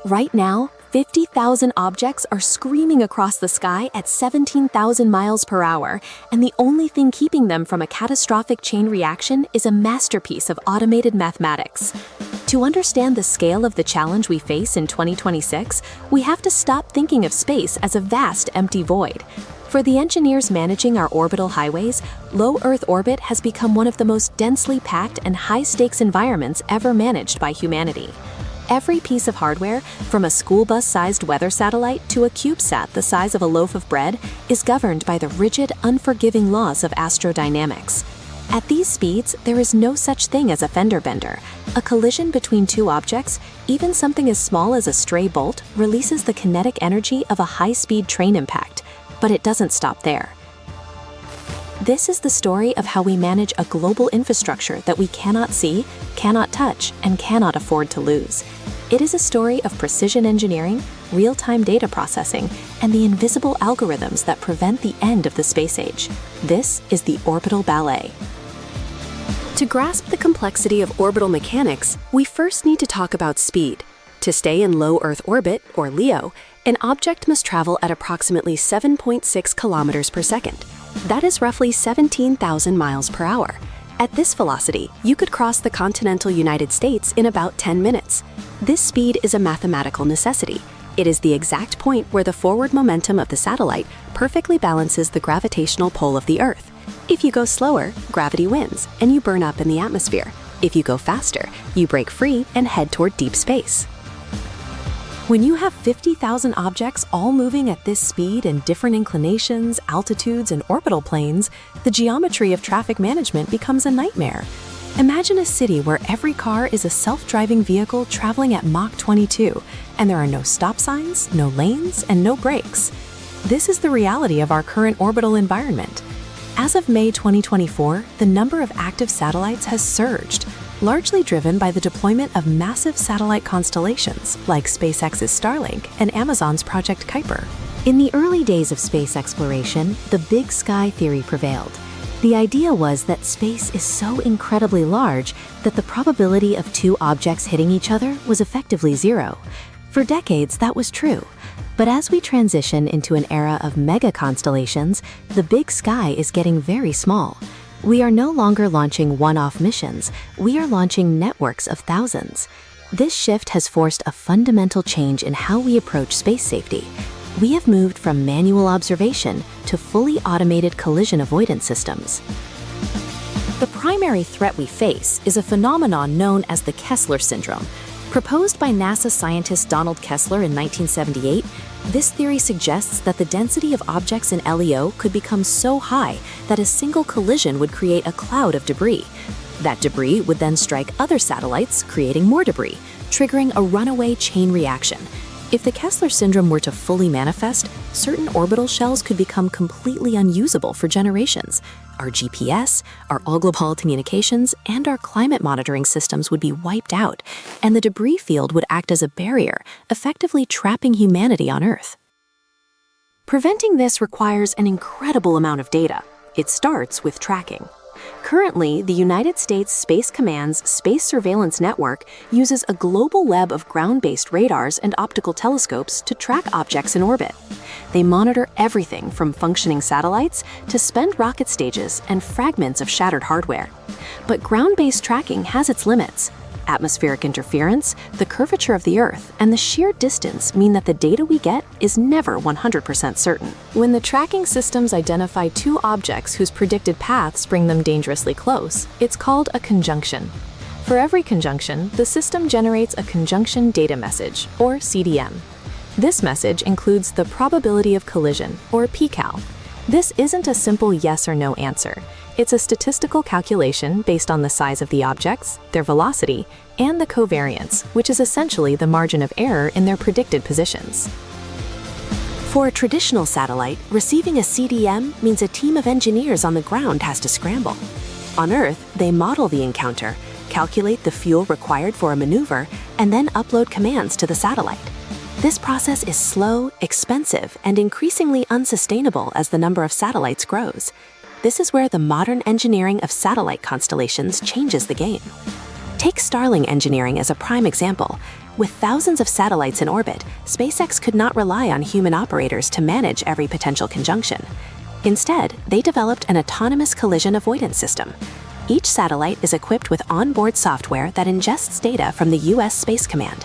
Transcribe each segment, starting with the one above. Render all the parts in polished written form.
Right now, 50,000 objects are screaming across the sky at 17,000 miles per hour, and the only thing keeping them from a catastrophic chain reaction is a masterpiece of automated mathematics. To understand the scale of the challenge we face in 2026, we have to stop thinking of space as a vast, empty void. For the engineers managing our orbital highways, low Earth orbit has become one of the most densely packed and high-stakes environments ever managed by humanity. Every piece of hardware, from a school bus-sized weather satellite to a CubeSat the size of a loaf of bread, is governed by the rigid, unforgiving laws of astrodynamics. At these speeds, there is no such thing as a fender bender. A collision between two objects, even something as small as a stray bolt, releases the kinetic energy of a high-speed train impact. But it doesn't stop there. This is the story of how we manage a global infrastructure that we cannot see, cannot touch, and cannot afford to lose. It is a story of precision engineering, real-time data processing, and the invisible algorithms that prevent the end of the space age. This is the Orbital Ballet. To grasp the complexity of orbital mechanics, we first need to talk about speed. To stay in low Earth orbit, or LEO, an object must travel at approximately 7.6 kilometers per second. That is roughly 17,000 miles per hour. At this velocity, you could cross the continental United States in about 10 minutes. This speed is a mathematical necessity. It is the exact point where the forward momentum of the satellite perfectly balances the gravitational pull of the Earth. If you go slower, gravity wins, and you burn up in the atmosphere. If you go faster, you break free and head toward deep space. When you have 50,000 objects all moving at this speed in different inclinations, altitudes, and orbital planes, the geometry of traffic management becomes a nightmare. Imagine a city where every car is a self-driving vehicle traveling at Mach 22, and there are no stop signs, no lanes, and no brakes. This is the reality of our current orbital environment. As of May 2024, the number of active satellites has surged, largely driven by the deployment of massive satellite constellations like SpaceX's Starlink and Amazon's Project Kuiper. In the early days of space exploration, the big sky theory prevailed. The idea was that space is so incredibly large that the probability of two objects hitting each other was effectively zero. For decades, that was true. But as we transition into an era of mega constellations, the big sky is getting very small. We are no longer launching one-off missions, we are launching networks of thousands. This shift has forced a fundamental change in how we approach space safety. We have moved from manual observation to fully automated collision avoidance systems. The primary threat we face is a phenomenon known as the Kessler syndrome. Proposed by NASA scientist Donald Kessler in 1978, this theory suggests that the density of objects in LEO could become so high that a single collision would create a cloud of debris. That debris would then strike other satellites, creating more debris, triggering a runaway chain reaction. If the Kessler syndrome were to fully manifest, certain orbital shells could become completely unusable for generations. Our GPS, our all-global communications, and our climate monitoring systems would be wiped out, and the debris field would act as a barrier, effectively trapping humanity on Earth. Preventing this requires an incredible amount of data. It starts with tracking. Currently, the United States Space Command's Space Surveillance Network uses a global web of ground-based radars and optical telescopes to track objects in orbit. They monitor everything from functioning satellites to spent rocket stages and fragments of shattered hardware. But ground-based tracking has its limits. Atmospheric interference, the curvature of the Earth, and the sheer distance mean that the data we get is never 100% certain. When the tracking systems identify two objects whose predicted paths bring them dangerously close, it's called a conjunction. For every conjunction, the system generates a conjunction data message, or CDM. This message includes the probability of collision, or pCal. This isn't a simple yes or no answer. It's a statistical calculation based on the size of the objects, their velocity, and the covariance, which is essentially the margin of error in their predicted positions. For a traditional satellite, receiving a CDM means a team of engineers on the ground has to scramble. On Earth, they model the encounter, calculate the fuel required for a maneuver, and then upload commands to the satellite. This process is slow, expensive, and increasingly unsustainable as the number of satellites grows. This is where the modern engineering of satellite constellations changes the game. Take Starlink engineering as a prime example. With thousands of satellites in orbit, SpaceX could not rely on human operators to manage every potential conjunction. Instead, they developed an autonomous collision avoidance system. Each satellite is equipped with onboard software that ingests data from the U.S. Space Command.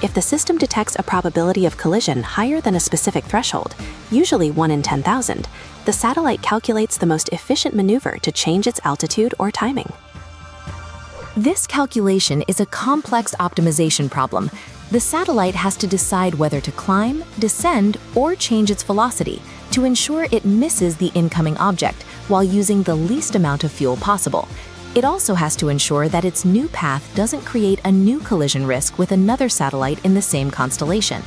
If the system detects a probability of collision higher than a specific threshold, usually 1 in 10,000, the satellite calculates the most efficient maneuver to change its altitude or timing. This calculation is a complex optimization problem. The satellite has to decide whether to climb, descend, or change its velocity to ensure it misses the incoming object while using the least amount of fuel possible. It also has to ensure that its new path doesn't create a new collision risk with another satellite in the same constellation.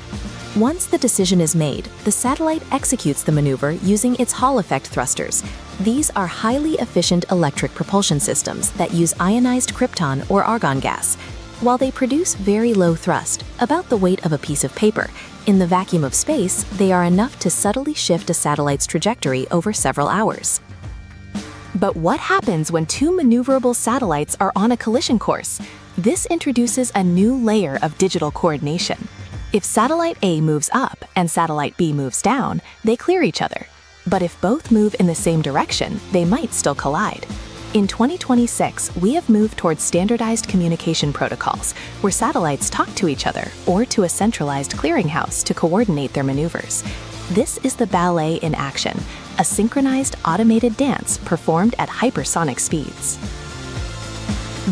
Once the decision is made, the satellite executes the maneuver using its Hall effect thrusters. These are highly efficient electric propulsion systems that use ionized krypton or argon gas. While they produce very low thrust, about the weight of a piece of paper, in the vacuum of space, they are enough to subtly shift a satellite's trajectory over several hours. But what happens when two maneuverable satellites are on a collision course? This introduces a new layer of digital coordination. If satellite A moves up and satellite B moves down, they clear each other. But if both move in the same direction, they might still collide. In 2026, we have moved towards standardized communication protocols, where satellites talk to each other or to a centralized clearinghouse to coordinate their maneuvers. This is the ballet in action, a synchronized automated dance performed at hypersonic speeds.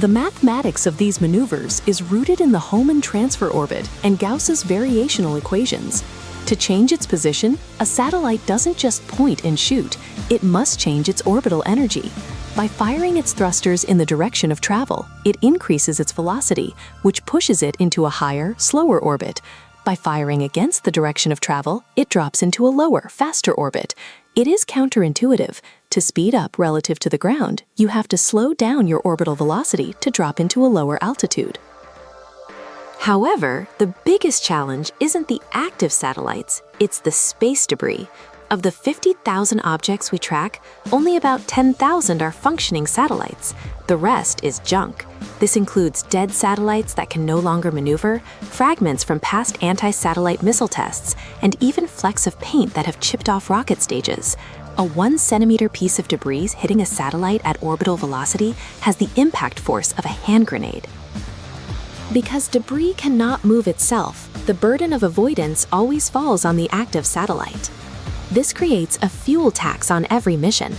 The mathematics of these maneuvers is rooted in the Hohmann transfer orbit and Gauss's variational equations. To change its position, a satellite doesn't just point and shoot, it must change its orbital energy. By firing its thrusters in the direction of travel, it increases its velocity, which pushes it into a higher, slower orbit. By firing against the direction of travel, it drops into a lower, faster orbit. It is counterintuitive. To speed up relative to the ground, you have to slow down your orbital velocity to drop into a lower altitude. However, the biggest challenge isn't the active satellites, it's the space debris. Of the 50,000 objects we track, only about 10,000 are functioning satellites. The rest is junk. This includes dead satellites that can no longer maneuver, fragments from past anti-satellite missile tests, and even flecks of paint that have chipped off rocket stages. A 1-centimeter piece of debris hitting a satellite at orbital velocity has the impact force of a hand grenade. Because debris cannot move itself, the burden of avoidance always falls on the active satellite. This creates a fuel tax on every mission.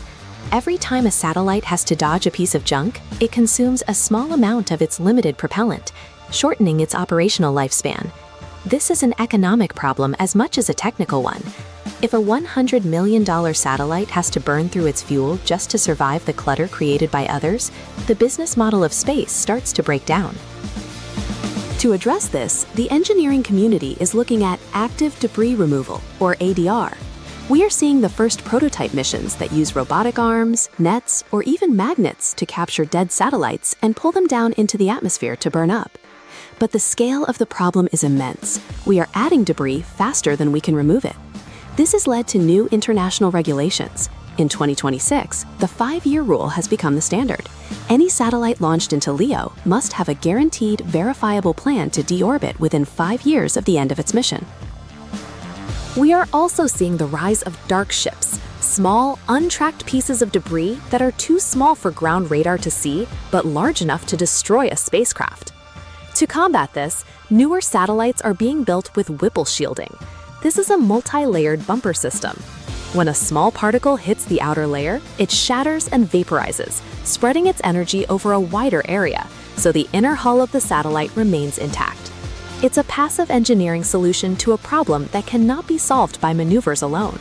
Every time a satellite has to dodge a piece of junk, it consumes a small amount of its limited propellant, shortening its operational lifespan. This is an economic problem as much as a technical one. If a $100 million satellite has to burn through its fuel just to survive the clutter created by others, the business model of space starts to break down. To address this, the engineering community is looking at active debris removal, or ADR. We are seeing the first prototype missions that use robotic arms, nets, or even magnets to capture dead satellites and pull them down into the atmosphere to burn up. But the scale of the problem is immense. We are adding debris faster than we can remove it. This has led to new international regulations. In 2026, the 5-year rule has become the standard. Any satellite launched into LEO must have a guaranteed, verifiable plan to deorbit within 5 years of the end of its mission. We are also seeing the rise of dark ships, small, untracked pieces of debris that are too small for ground radar to see, but large enough to destroy a spacecraft. To combat this, newer satellites are being built with Whipple shielding. This is a multi-layered bumper system. When a small particle hits the outer layer, it shatters and vaporizes, spreading its energy over a wider area, so the inner hull of the satellite remains intact. It's a passive engineering solution to a problem that cannot be solved by maneuvers alone.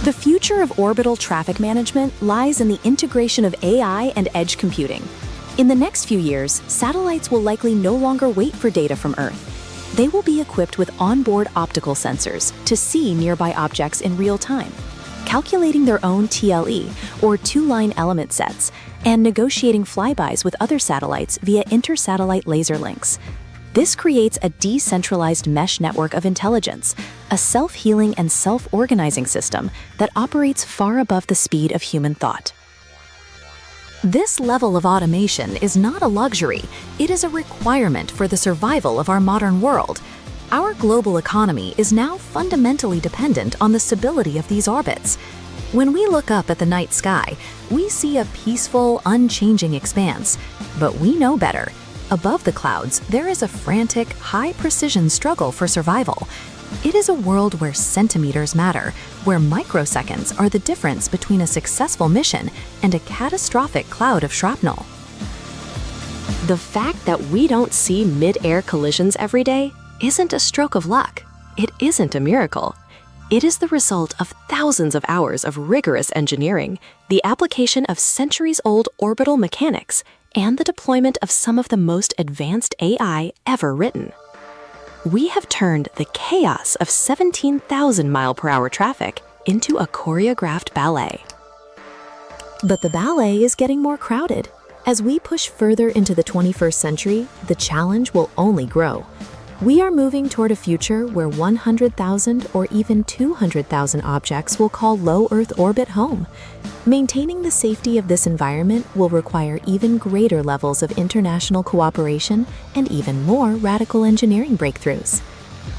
The future of orbital traffic management lies in the integration of AI and edge computing. In the next few years, satellites will likely no longer wait for data from Earth. They will be equipped with onboard optical sensors to see nearby objects in real time, calculating their own TLE, or two-line element sets, and negotiating flybys with other satellites via inter-satellite laser links. This creates a decentralized mesh network of intelligence, a self-healing and self-organizing system that operates far above the speed of human thought. This level of automation is not a luxury, it is a requirement for the survival of our modern world. Our global economy is now fundamentally dependent on the stability of these orbits. When we look up at the night sky, we see a peaceful, unchanging expanse. But we know better. Above the clouds, there is a frantic, high-precision struggle for survival. It is a world where centimeters matter, where microseconds are the difference between a successful mission and a catastrophic cloud of shrapnel. The fact that we don't see mid-air collisions every day isn't a stroke of luck. It isn't a miracle. It is the result of thousands of hours of rigorous engineering, the application of centuries-old orbital mechanics, and the deployment of some of the most advanced AI ever written. We have turned the chaos of 17,000 mile-per-hour traffic into a choreographed ballet. But the ballet is getting more crowded. As we push further into the 21st century, the challenge will only grow. We are moving toward a future where 100,000 or even 200,000 objects will call low Earth orbit home. Maintaining the safety of this environment will require even greater levels of international cooperation and even more radical engineering breakthroughs.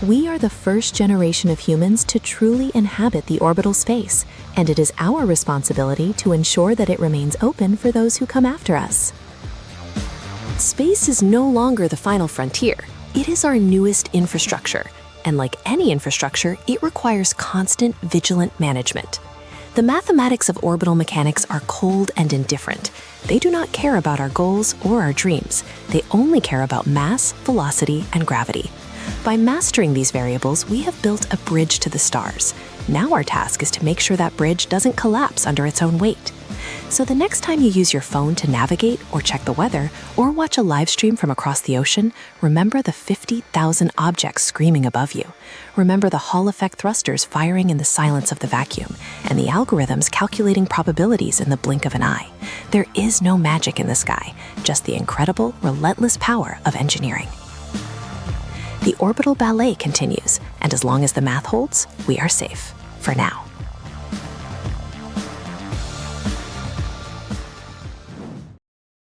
We are the first generation of humans to truly inhabit the orbital space, and it is our responsibility to ensure that it remains open for those who come after us. Space is no longer the final frontier. It is our newest infrastructure, and like any infrastructure, it requires constant, vigilant management. The mathematics of orbital mechanics are cold and indifferent. They do not care about our goals or our dreams. They only care about mass, velocity, and gravity. By mastering these variables, we have built a bridge to the stars. Now our task is to make sure that bridge doesn't collapse under its own weight. So the next time you use your phone to navigate or check the weather or watch a live stream from across the ocean, remember the 50,000 objects screaming above you. Remember the Hall effect thrusters firing in the silence of the vacuum and the algorithms calculating probabilities in the blink of an eye. There is no magic in the sky, just the incredible, relentless power of engineering. The orbital ballet continues, and as long as the math holds, we are safe, for now.